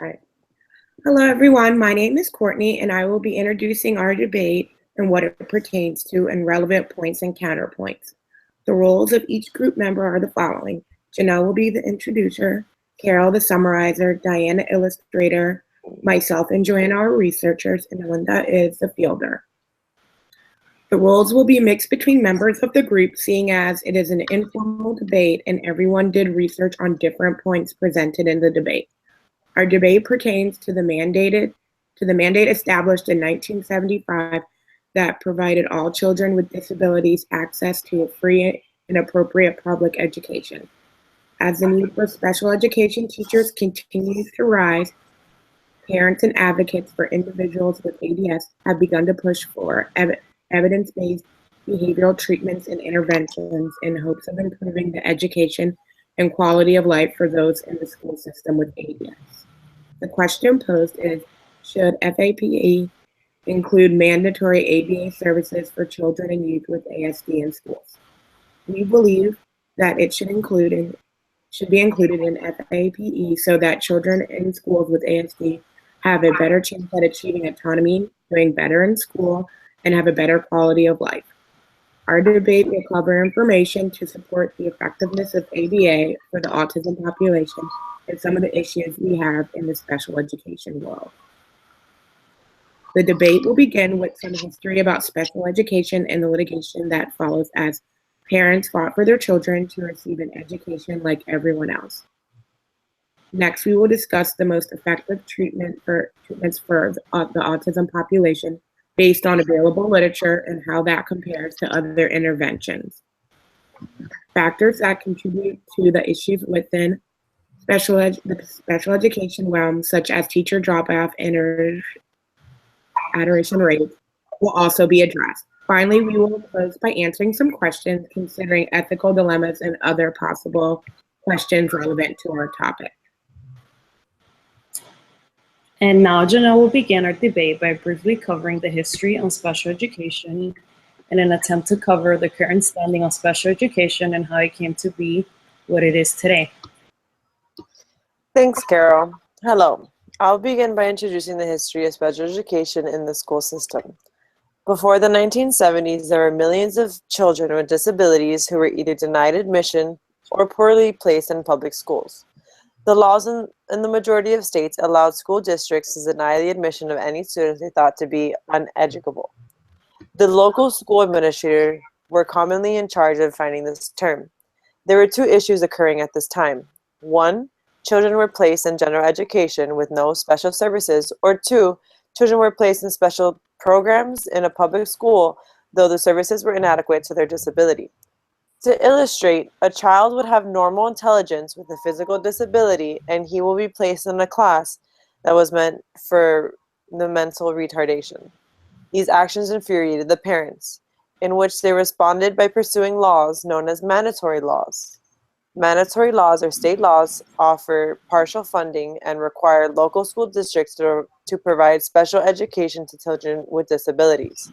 Right. Hello, everyone. My name is Courtney, and I will be introducing our debate and what it pertains to and relevant points and counterpoints. The roles of each group member are the following. Janelle will be the introducer, Carol the summarizer, Diane the illustrator, myself and Joanna are researchers, and Linda is the fielder. The roles will be mixed between members of the group, seeing as it is an informal debate and everyone did research on different points presented in the debate. Our debate pertains to the mandate established in 1975 that provided all children with disabilities access to a free and appropriate public education. As the need for special education teachers continues to rise, parents and advocates for individuals with ADS have begun to push for evidence-based behavioral treatments and interventions in hopes of improving the education and quality of life for those in the school system with ADS. The question posed is, should FAPE include mandatory ABA services for children and youth with ASD in schools? We believe that it should be included in FAPE so that children in schools with ASD have a better chance at achieving autonomy, doing better in school, and have a better quality of life. Our debate will cover information to support the effectiveness of ABA for the autism population and some of the issues we have in the special education world. The debate will begin with some history about special education and the litigation that follows as parents fought for their children to receive an education like everyone else. Next, we will discuss the most effective treatments for the autism population based on available literature and how that compares to other interventions. Factors that contribute to the issues within the special education realm, such as teacher dropout and adoration rates, will also be addressed. Finally, we will close by answering some questions considering ethical dilemmas and other possible questions relevant to our topic. And now Janelle will begin our debate by briefly covering the history on special education in an attempt to cover the current standing on special education and how it came to be what it is today. Thanks, Carol. Hello. I'll begin by introducing the history of special education in the school system. Before the 1970s, there were millions of children with disabilities who were either denied admission or poorly placed in public schools. The laws in the majority of states allowed school districts to deny the admission of any students they thought to be uneducable. The local school administrators were commonly in charge of defining this term. There were two issues occurring at this time. One, children were placed in general education with no special services, or two, children were placed in special programs in a public school, though the services were inadequate to their disability. To illustrate, a child would have normal intelligence with a physical disability, and he will be placed in a class that was meant for the mental retardation. These actions infuriated the parents, in which they responded by pursuing laws known as mandatory laws. Mandatory laws or state laws offer partial funding and require local school districts to provide special education to children with disabilities.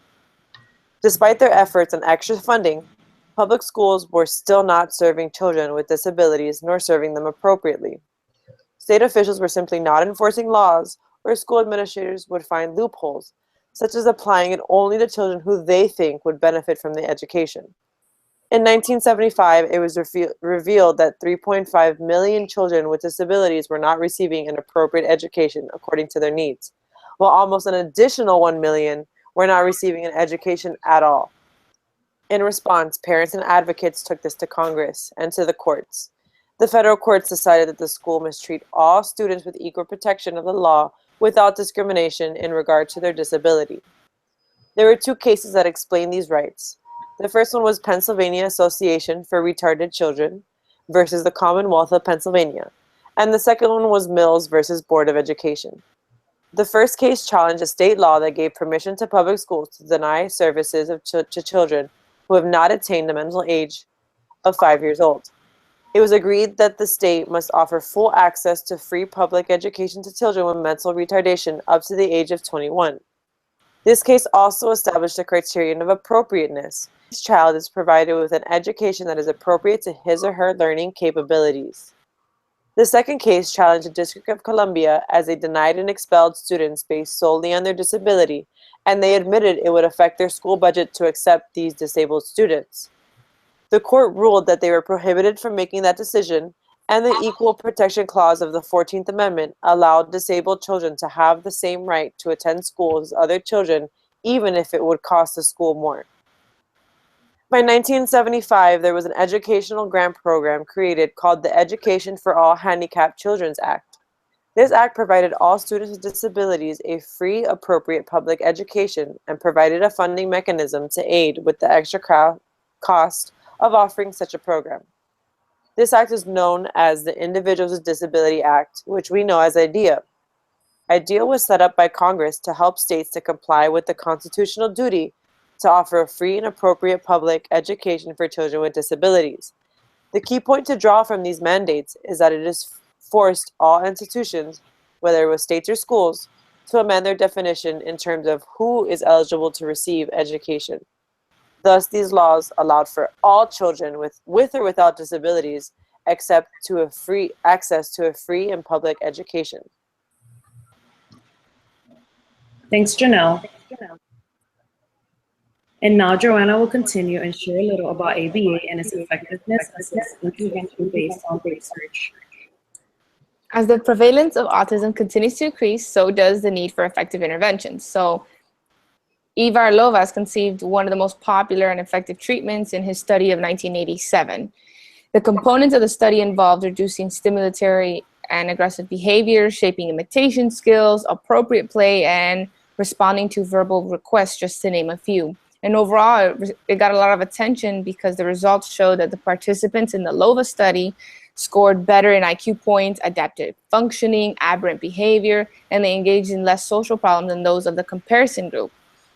Despite their efforts and extra funding, public schools were still not serving children with disabilities nor serving them appropriately. State officials were simply not enforcing laws, or school administrators would find loopholes, such as applying it only to children who they think would benefit from the education. In 1975, it was revealed that 3.5 million children with disabilities were not receiving an appropriate education according to their needs, while almost an additional 1 million were not receiving an education at all. In response, parents and advocates took this to Congress and to the courts. The federal courts decided that the school must treat all students with equal protection of the law without discrimination in regard to their disability. There were two cases that explain these rights. The first one was Pennsylvania Association for Retarded Children versus the Commonwealth of Pennsylvania, and the second one was Mills versus Board of Education. The first case challenged a state law that gave permission to public schools to deny services to children who have not attained the mental age of 5 years old. It was agreed that the state must offer full access to free public education to children with mental retardation up to the age of 21. This case also established a criterion of appropriateness. Each child is provided with an education that is appropriate to his or her learning capabilities. The second case challenged the District of Columbia as they denied and expelled students based solely on their disability, and they admitted it would affect their school budget to accept these disabled students. The court ruled that they were prohibited from making that decision, and the Equal Protection Clause of the 14th Amendment allowed disabled children to have the same right to attend school as other children, even if it would cost the school more. By 1975, there was an educational grant program created called the Education for All Handicapped Children's Act. This act provided all students with disabilities a free, appropriate public education and provided a funding mechanism to aid with the extra cost of offering such a program. This act is known as the Individuals with Disability Act, which we know as IDEA. IDEA was set up by Congress to help states to comply with the constitutional duty to offer a free and appropriate public education for children with disabilities. The key point to draw from these mandates is that it has forced all institutions, whether it was states or schools, to amend their definition in terms of who is eligible to receive education. Thus, these laws allowed for all children with or without disabilities access to a free and public education. Thanks, Janelle. And now Joanna will continue and share a little about ABA and its effectiveness as an intervention based on research. As the prevalence of autism continues to increase, so does the need for effective interventions. So Ivar Lovaas conceived one of the most popular and effective treatments in his study of 1987. The components of the study involved reducing stimulatory and aggressive behavior, shaping imitation skills, appropriate play, and responding to verbal requests, just to name a few. And overall, it got a lot of attention because the results showed that the participants in the LOVA study scored better in IQ points, adaptive functioning, aberrant behavior, and they engaged in less social problems than those of the comparison group.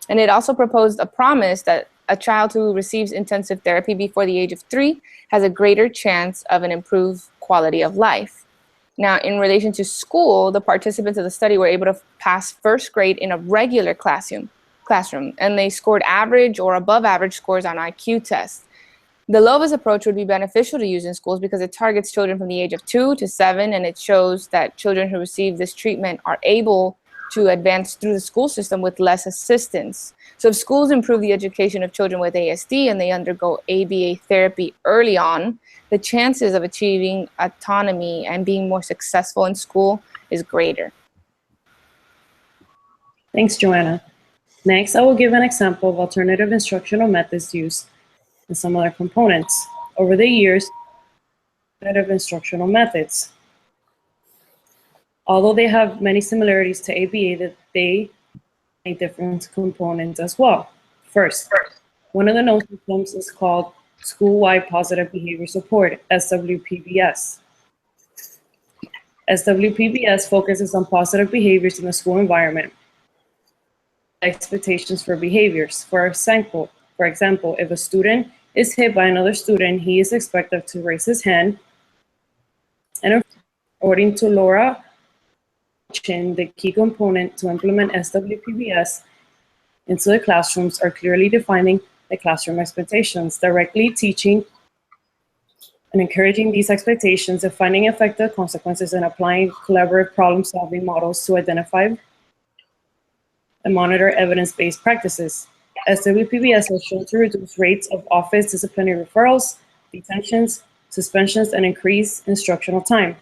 And it also proposed a promise that a child who receives intensive therapy before the age of 3 has a greater chance of an improved quality of life. Now, in relation to school, the participants of the study were able to pass first grade in a regular classroom, and they scored average or above average scores on IQ tests. The LOVAS approach would be beneficial to use in schools because it targets children from the age of 2 to 7, and it shows that children who receive this treatment are able to advance through the school system with less assistance. So if schools improve the education of children with ASD and they undergo ABA therapy early on, the chances of achieving autonomy and being more successful in school is greater. Thanks, Joanna. Next, I will give an example of alternative instructional methods used in some other components. Over the years, alternative instructional methods, although they have many similarities to ABA, that they make different components as well. First, one of the known systems is called School-Wide Positive Behavior Support, SWPBS. SWPBS focuses on positive behaviors in the school environment, expectations for behaviors. For example, if a student is hit by another student, he is expected to raise his hand. And according to Laura, the key component to implement SWPBS into the classrooms are clearly defining the classroom expectations, directly teaching and encouraging these expectations, defining effective consequences, and applying collaborative problem-solving models to identify and monitor evidence-based practices. SWPBS has shown to reduce rates of office disciplinary referrals, detentions, suspensions, and increase instructional time.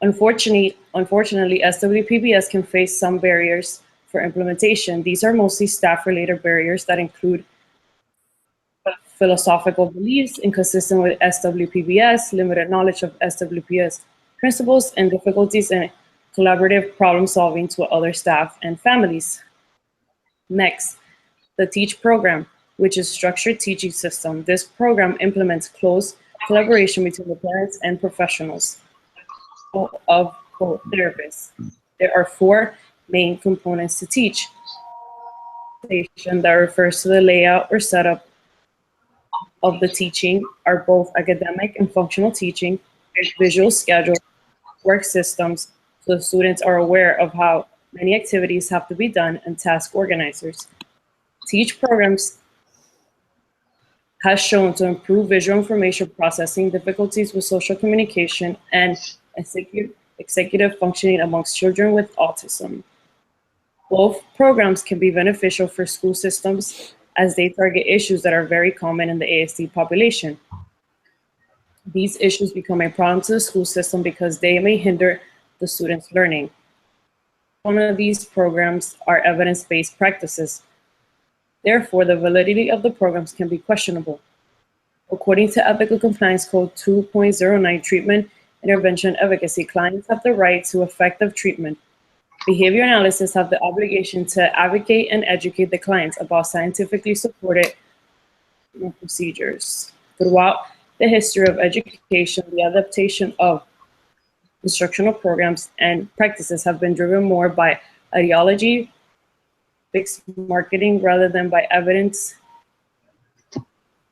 Unfortunately, SWPBS can face some barriers for implementation. These are mostly staff-related barriers that include philosophical beliefs inconsistent with SWPBS, limited knowledge of SWPBS principles, and difficulties in collaborative problem solving to other staff and families. Next, the TEACH program, which is structured teaching system. This program implements close collaboration between the parents and professionals of therapists. There are 4 main components to TEACH. That refers to the layout or setup of the teaching are both academic and functional teaching, visual schedule, work systems, so students are aware of how many activities have to be done, and task organizers. TEACH programs has shown to improve visual information processing, difficulties with social communication, and executive functioning amongst children with autism. Both programs can be beneficial for school systems as they target issues that are very common in the ASD population. These issues become a problem to the school system because they may hinder the students' learning. One of these programs are evidence-based practices. Therefore, the validity of the programs can be questionable. According to Ethical Compliance Code 2.09, treatment intervention advocacy, clients have the right to effective treatment. Behavior analysts have the obligation to advocate and educate the clients about scientifically supported procedures. Throughout the history of education, the adaptation of instructional programs and practices have been driven more by ideology, fixed marketing, rather than by evidence.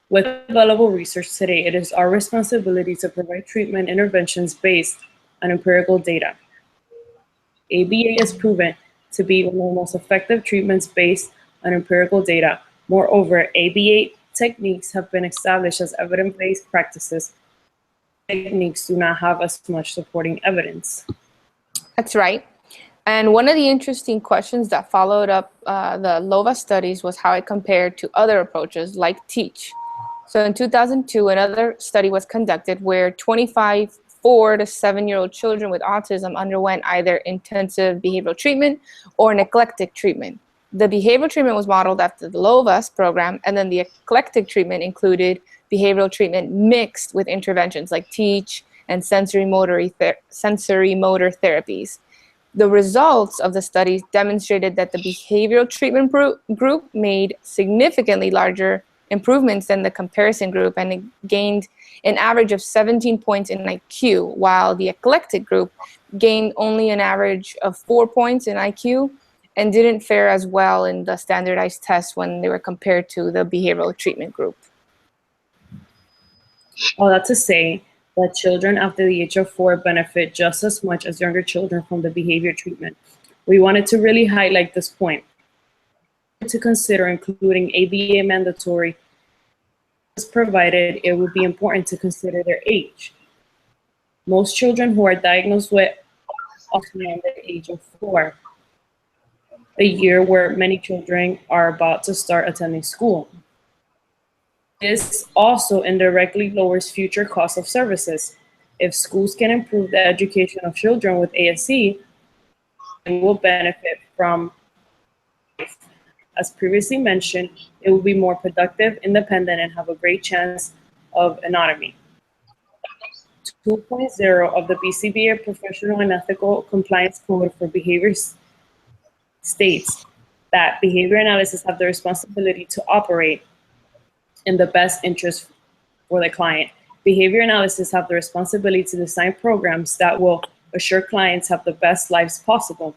With available research today, it is our responsibility to provide treatment interventions based on empirical data. ABA is proven to be one of the most effective treatments based on empirical data. Moreover, ABA techniques have been established as evidence-based practices. Techniques do not have as much supporting evidence. That's right. And one of the interesting questions that followed up the LOVA studies was how it compared to other approaches like TEACH. So in 2002, another study was conducted where 25 4 to 7-year-old children with autism underwent either intensive behavioral treatment or an eclectic treatment. The behavioral treatment was modeled after the LOVAS program, and then the eclectic treatment included behavioral treatment mixed with interventions like TEACH and sensory motor therapies. The results of the studies demonstrated that the behavioral treatment group made significantly larger improvements than the comparison group, and it gained an average of 17 points in IQ, while the eclectic group gained only an average of 4 points in IQ and didn't fare as well in the standardized tests when they were compared to the behavioral treatment group. All that to say that children after the age of 4 benefit just as much as younger children from the behavior treatment. We wanted to really highlight this point. To consider including ABA mandatory, provided it would be important to consider their age. Most children who are diagnosed with autism are under the age of 4, a year where many children are about to start attending school. This also indirectly lowers future costs of services. If schools can improve the education of children with ASD, they will benefit from, as previously mentioned, it will be more productive, independent, and have a great chance of autonomy. 2.0 of the BCBA Professional and Ethical Compliance Code for Behaviors states that behavior analysts have the responsibility to operate in the best interest for the client. Behavior analysts have the responsibility to design programs that will assure clients have the best lives possible.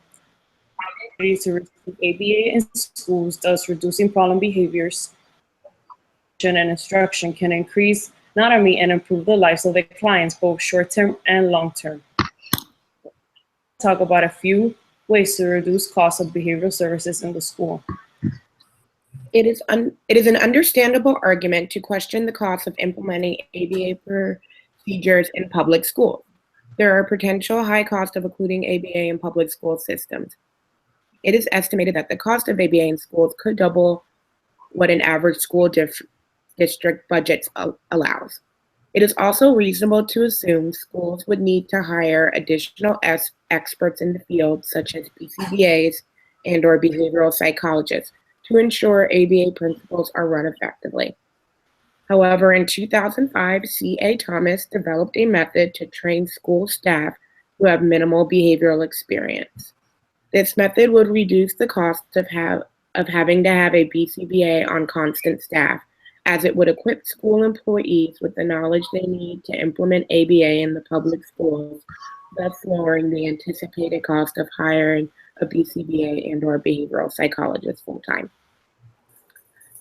To receive ABA in schools, thus reducing problem behaviors and instruction can increase autonomy and improve the lives of the clients, both short-term and long-term. Talk about a few ways to reduce costs of behavioral services in the school. It is an understandable argument to question the cost of implementing ABA procedures in public schools. There are potential high costs of including ABA in public school systems. It is estimated that the cost of ABA in schools could double what an average school district budget allows. It is also reasonable to assume schools would need to hire additional experts in the field, such as BCBAs and/or behavioral psychologists, to ensure ABA principles are run effectively. However, in 2005, C.A. Thomas developed a method to train school staff who have minimal behavioral experience. This method would reduce the cost of having to have a BCBA on constant staff, as it would equip school employees with the knowledge they need to implement ABA in the public schools, thus lowering the anticipated cost of hiring a BCBA and/or behavioral psychologist full-time.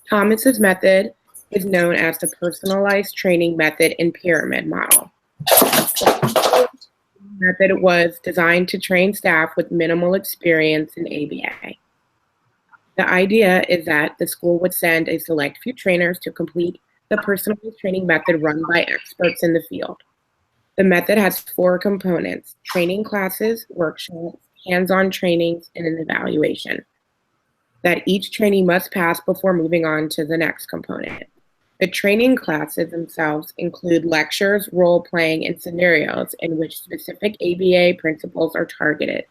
Thomas's method is known as the personalized training method and pyramid model. The method was designed to train staff with minimal experience in ABA. The idea is that the school would send a select few trainers to complete the personalized training method run by experts in the field. The method has 4 components: training classes, workshops, hands-on trainings, and an evaluation that each trainee must pass before moving on to the next component. The training classes themselves include lectures, role-playing, and scenarios in which specific ABA principles are targeted.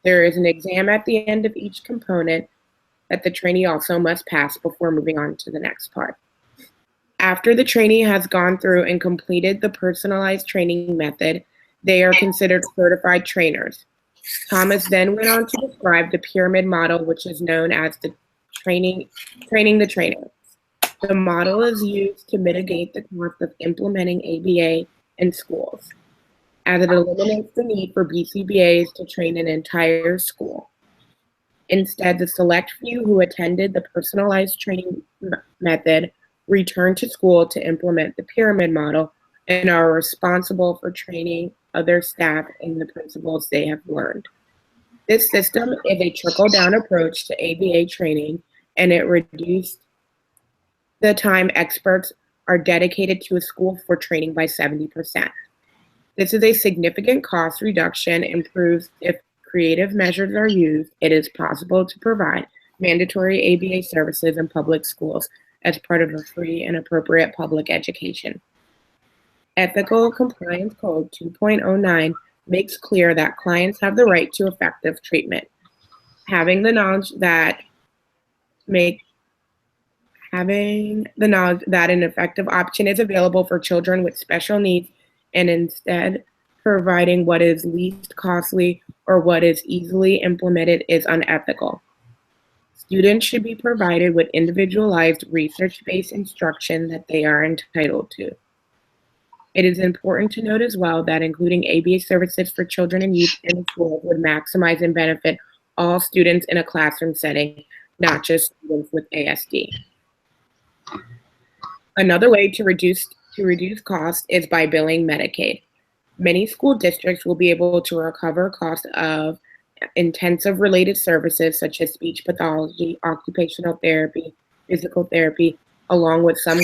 There is an exam at the end of each component that the trainee also must pass before moving on to the next part. After the trainee has gone through and completed the personalized training method, they are considered certified trainers. Thomas then went on to describe the pyramid model, which is known as the training the trainer. The model is used to mitigate the cost of implementing ABA in schools, as it eliminates the need for BCBAs to train an entire school. Instead, the select few who attended the personalized training method return to school to implement the pyramid model and are responsible for training other staff in the principles they have learned. This system is a trickle-down approach to ABA training, and it reduced the time experts are dedicated to a school for training by 70%. This is a significant cost reduction and proves if creative measures are used, it is possible to provide mandatory ABA services in public schools as part of a free and appropriate public education. Ethical Compliance Code 2.09 makes clear that clients have the right to effective treatment. Having the knowledge that an effective option is available for children with special needs, and instead providing what is least costly or what is easily implemented is unethical. Students should be provided with individualized research-based instruction that they are entitled to. It is important to note as well that including ABA services for children and youth in schools would maximize and benefit all students in a classroom setting, not just students with ASD. Another way to reduce cost is by billing Medicaid. Many school districts will be able to recover costs of intensive related services such as speech pathology, occupational therapy, physical therapy, along with some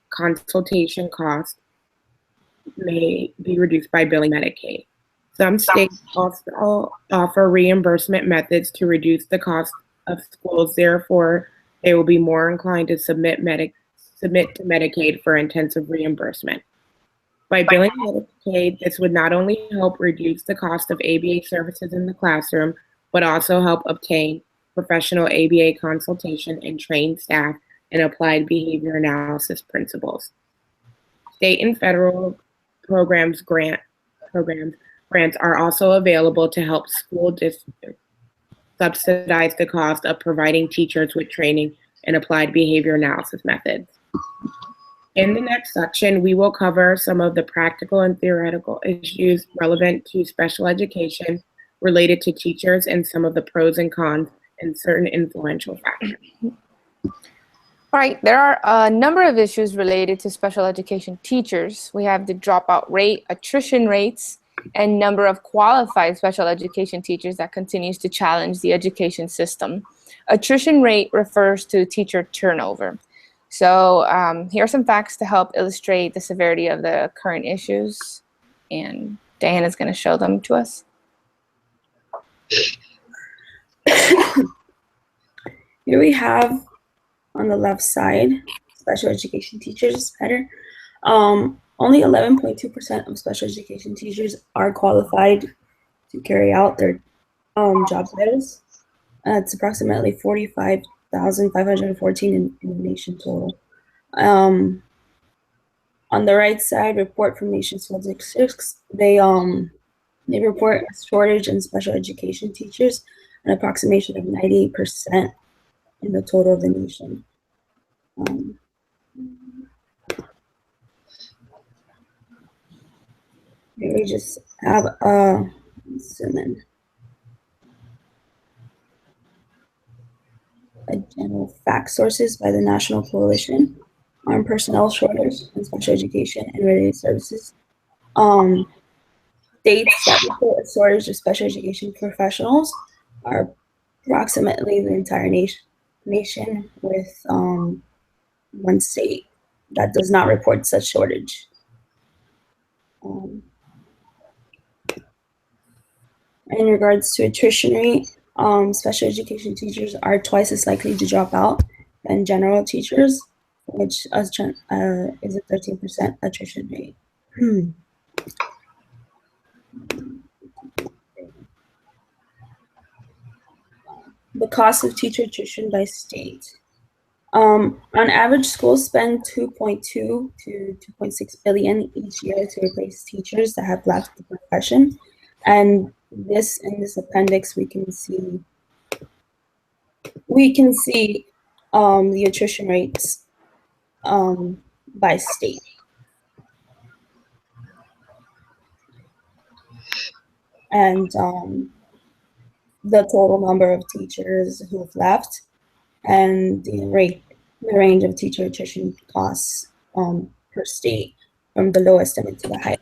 consultation costs may be reduced by billing Medicaid. Some states also offer reimbursement methods to reduce the cost of schools. Therefore, they will be more inclined to submit to Medicaid for intensive reimbursement. By billing Medicaid, this would not only help reduce the cost of ABA services in the classroom, but also help obtain professional ABA consultation and train staff in applied behavior analysis principles. State and federal grants are also available to help school districts subsidize the cost of providing teachers with training in applied behavior analysis methods. In the next section, we will cover some of the practical and theoretical issues relevant to special education related to teachers and some of the pros and cons and certain influential factors. All right, there are a number of issues related to special education teachers. We have the dropout rate, attrition rates, and number of qualified special education teachers that continues to challenge the education system. Attrition rate refers to teacher turnover. So here are some facts to help illustrate the severity of the current issues, and Diana's going to show them to us. Here we have on the left side, special education teachers better. Only 11.2% of special education teachers are qualified to carry out their job titles. It's approximately 45,514 in the nation total. On the right side, report from Nation Statistics, they report a shortage in special education teachers, an approximation of 98% in the total of the nation. Here we just have zoom in. General fact sources by the National Coalition on Personnel Shortage in Special Education and Related Services. States that report a shortage of special education professionals are approximately the entire nation with one state that does not report such shortage. In regards to attrition rate, special education teachers are twice as likely to drop out than general teachers, which is a 13% attrition rate. The cost of teacher attrition by state. On average, schools spend 2.2 to 2.6 billion each year to replace teachers that have left the profession. And in this appendix, we can see the attrition rates by state. And the total number of teachers who have left, and the range of teacher attrition costs per state, from the low estimate to the highest.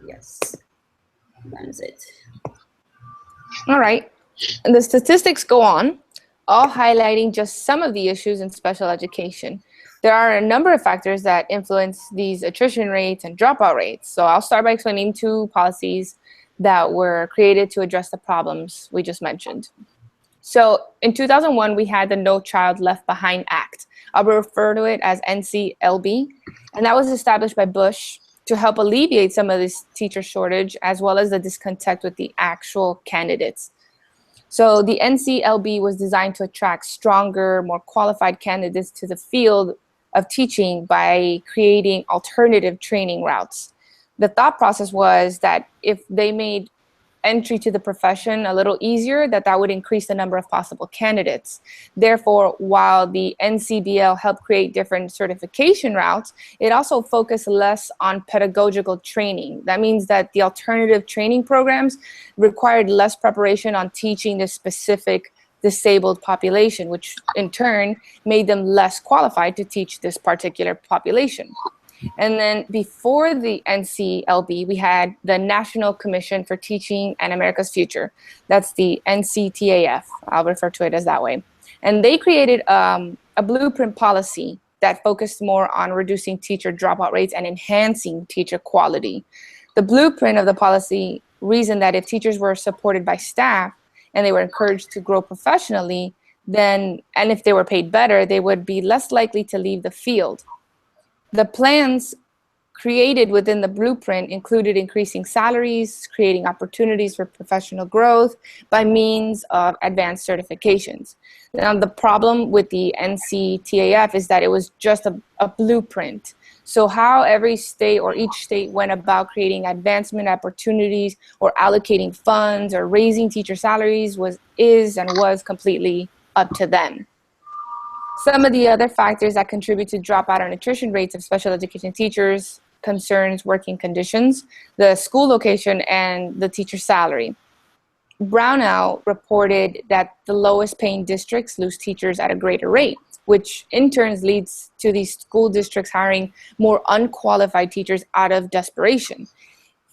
Yes, that is it. All right. And the statistics go on, all highlighting just some of the issues in special education. There are a number of factors that influence these attrition rates and dropout rates. So I'll start by explaining two policies that were created to address the problems we just mentioned. So in 2001, we had the No Child Left Behind Act. I'll refer to it as NCLB. And that was established by Bush to help alleviate some of this teacher shortage, as well as the discontent with the actual candidates. So the NCLB was designed to attract stronger, more qualified candidates to the field of teaching by creating alternative training routes. The thought process was that if they made entry to the profession a little easier, that would increase the number of possible candidates. Therefore, while the NCBL helped create different certification routes, it also focused less on pedagogical training. That means that the alternative training programs required less preparation on teaching the specific disabled population, which in turn made them less qualified to teach this particular population. And then before the NCLB, we had the National Commission for Teaching and America's Future. That's the NCTAF. I'll refer to it as that way. And they created a blueprint policy that focused more on reducing teacher dropout rates and enhancing teacher quality. The blueprint of the policy reasoned that if teachers were supported by staff and they were encouraged to grow professionally, and if they were paid better, they would be less likely to leave the field. The plans created within the blueprint included increasing salaries, creating opportunities for professional growth by means of advanced certifications. Now, the problem with the NCTAF is that it was just a blueprint. So how every state or each state went about creating advancement opportunities or allocating funds or raising teacher salaries was completely up to them. Some of the other factors that contribute to dropout and attrition rates of special education teachers concerns working conditions, the school location, and the teacher salary. Brownout reported that the lowest paying districts lose teachers at a greater rate, which in turn leads to these school districts hiring more unqualified teachers out of desperation.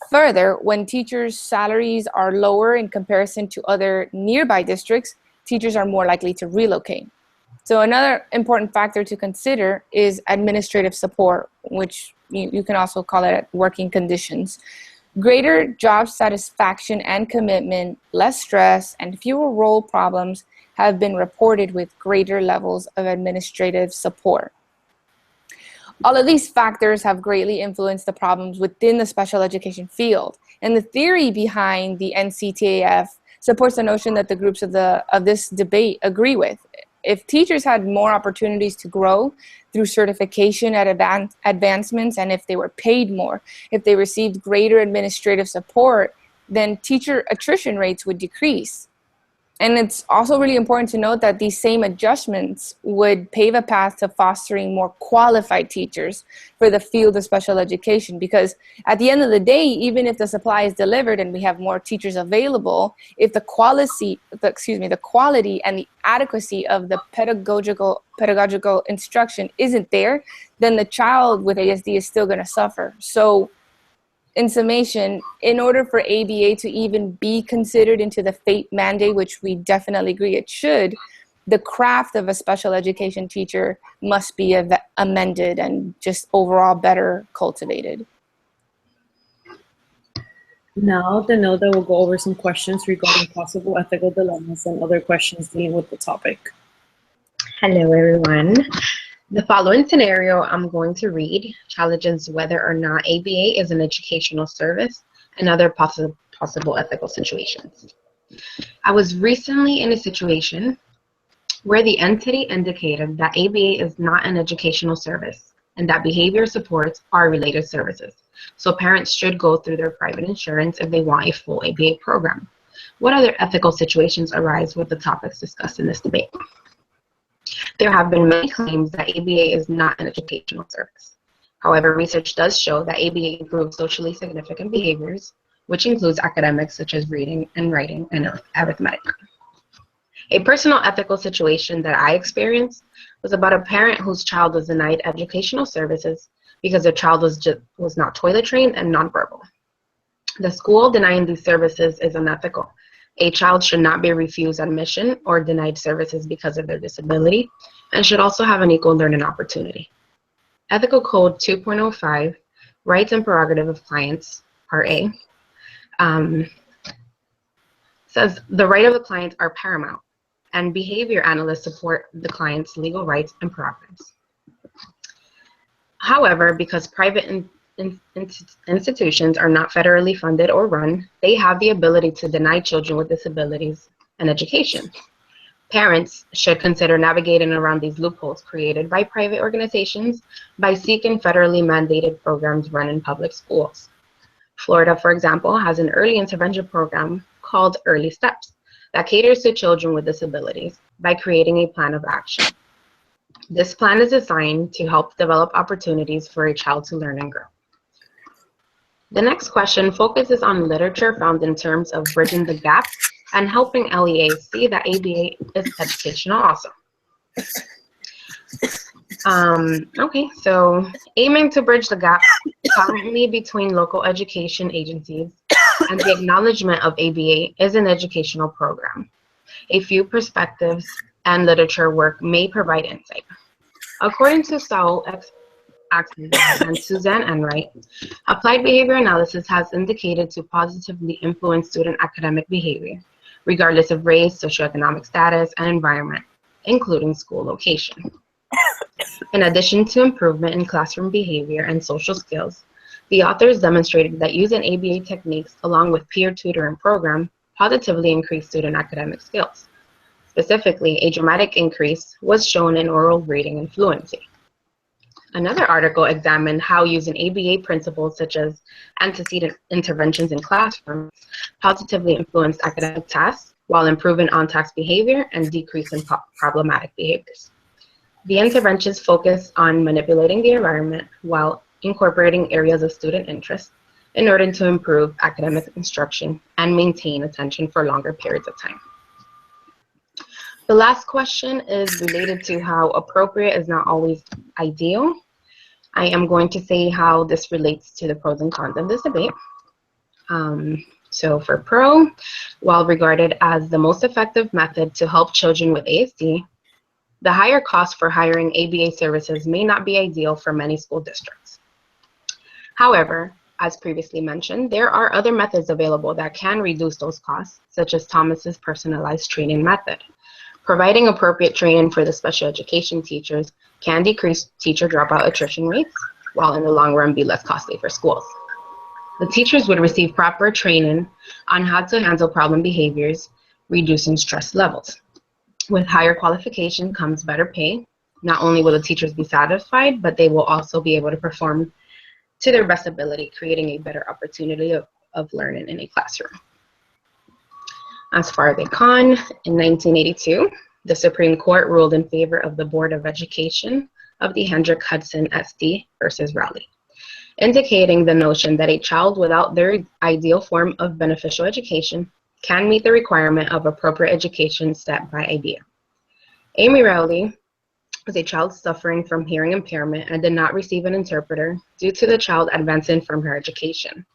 Further, when teachers' salaries are lower in comparison to other nearby districts, teachers are more likely to relocate. So another important factor to consider is administrative support, which you can also call it working conditions. Greater job satisfaction and commitment, less stress, and fewer role problems have been reported with greater levels of administrative support. All of these factors have greatly influenced the problems within the special education field. And the theory behind the NCTAF supports the notion that the groups of this debate agree with. If teachers had more opportunities to grow through certification at advancements, and if they were paid more, if they received greater administrative support, then teacher attrition rates would decrease. And it's also really important to note that these same adjustments would pave a path to fostering more qualified teachers for the field of special education, because at the end of the day, even if the supply is delivered and we have more teachers available, if the quality and the adequacy of the pedagogical instruction isn't there, then the child with ASD is still going to suffer. So in summation, in order for ABA to even be considered into the FAPE mandate, which we definitely agree it should, the craft of a special education teacher must be amended and just overall better cultivated. Now, Danilda will go over some questions regarding possible ethical dilemmas and other questions dealing with the topic. Hello, everyone. The following scenario I'm going to read challenges whether or not ABA is an educational service and other possible ethical situations. I was recently in a situation where the entity indicated that ABA is not an educational service and that behavior supports are related services. So parents should go through their private insurance if they want a full ABA program. What other ethical situations arise with the topics discussed in this debate? There have been many claims that ABA is not an educational service. However, research does show that ABA improves socially significant behaviors, which includes academics such as reading and writing and arithmetic. A personal ethical situation that I experienced was about a parent whose child was denied educational services because their child was not toilet trained and nonverbal. The school denying these services is unethical. A child should not be refused admission or denied services because of their disability and should also have an equal learning opportunity. Ethical Code 2.05, Rights and Prerogative of Clients, Part A, says the right of the client are paramount, and behavior analysts support the client's legal rights and prerogatives. However, because private institutions are not federally funded or run, they have the ability to deny children with disabilities an education. Parents should consider navigating around these loopholes created by private organizations by seeking federally mandated programs run in public schools. Florida, for example, has an early intervention program called Early Steps that caters to children with disabilities by creating a plan of action. This plan is designed to help develop opportunities for a child to learn and grow. The next question focuses on literature found in terms of bridging the gap and helping LEAs see that ABA is educational also. Okay, so aiming to bridge the gap currently between local education agencies and the acknowledgement of ABA is an educational program. A few perspectives and literature work may provide insight. According to Saul Axelrod and Suzanne Enright, applied behavior analysis has indicated to positively influence student academic behavior, regardless of race, socioeconomic status, and environment, including school location. In addition to improvement in classroom behavior and social skills, the authors demonstrated that using ABA techniques along with peer tutoring program positively increased student academic skills. Specifically, a dramatic increase was shown in oral reading and fluency. Another article examined how using ABA principles such as antecedent interventions in classrooms positively influenced academic tasks while improving on-task behavior and decreasing problematic behaviors. The interventions focus on manipulating the environment while incorporating areas of student interest in order to improve academic instruction and maintain attention for longer periods of time. The last question is related to how appropriate is not always ideal. I am going to say how this relates to the pros and cons of this debate. So for pro, while regarded as the most effective method to help children with ASD, the higher cost for hiring ABA services may not be ideal for many school districts. However, as previously mentioned, there are other methods available that can reduce those costs, such as Thomas's personalized training method. Providing appropriate training for the special education teachers can decrease teacher dropout attrition rates, while in the long run be less costly for schools. The teachers would receive proper training on how to handle problem behaviors, reducing stress levels. With higher qualification comes better pay. Not only will the teachers be satisfied, but they will also be able to perform to their best ability, creating a better opportunity of learning in a classroom. As far as a con, in 1982, the Supreme Court ruled in favor of the Board of Education of the Hendrick Hudson SD versus Raleigh, indicating the notion that a child without their ideal form of beneficial education can meet the requirement of appropriate education set by ABA. Amy Rowley was a child suffering from hearing impairment and did not receive an interpreter due to the child advancing from her education.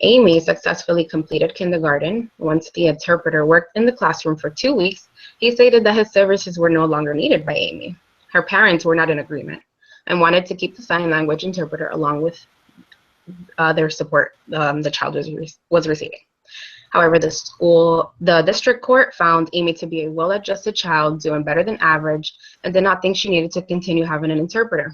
Amy successfully completed kindergarten once the interpreter worked in the classroom for 2 weeks He stated that his services were no longer needed by Amy. Her parents were not in agreement and wanted to keep the sign language interpreter along with their support the child was receiving. However, the district court found Amy to be a well-adjusted child doing better than average and did not think she needed to continue having an interpreter.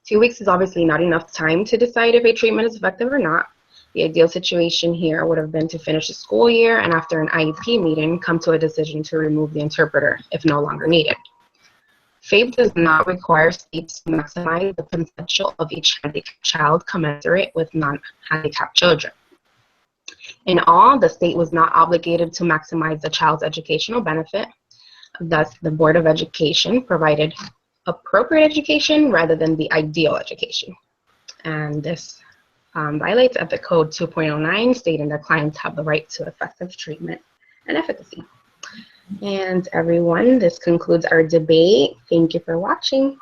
2 weeks is obviously not enough time to decide if a treatment is effective or not. The ideal situation here would have been to finish the school year and after an IEP meeting, come to a decision to remove the interpreter if no longer needed. FAPE does not require states to maximize the potential of each handicapped child commensurate with non-handicapped children. In all, the state was not obligated to maximize the child's educational benefit. Thus, the Board of Education provided appropriate education rather than the ideal education. And this violates Ethic Code 2.09, stating that clients have the right to effective treatment and efficacy. And everyone, this concludes our debate. Thank you for watching.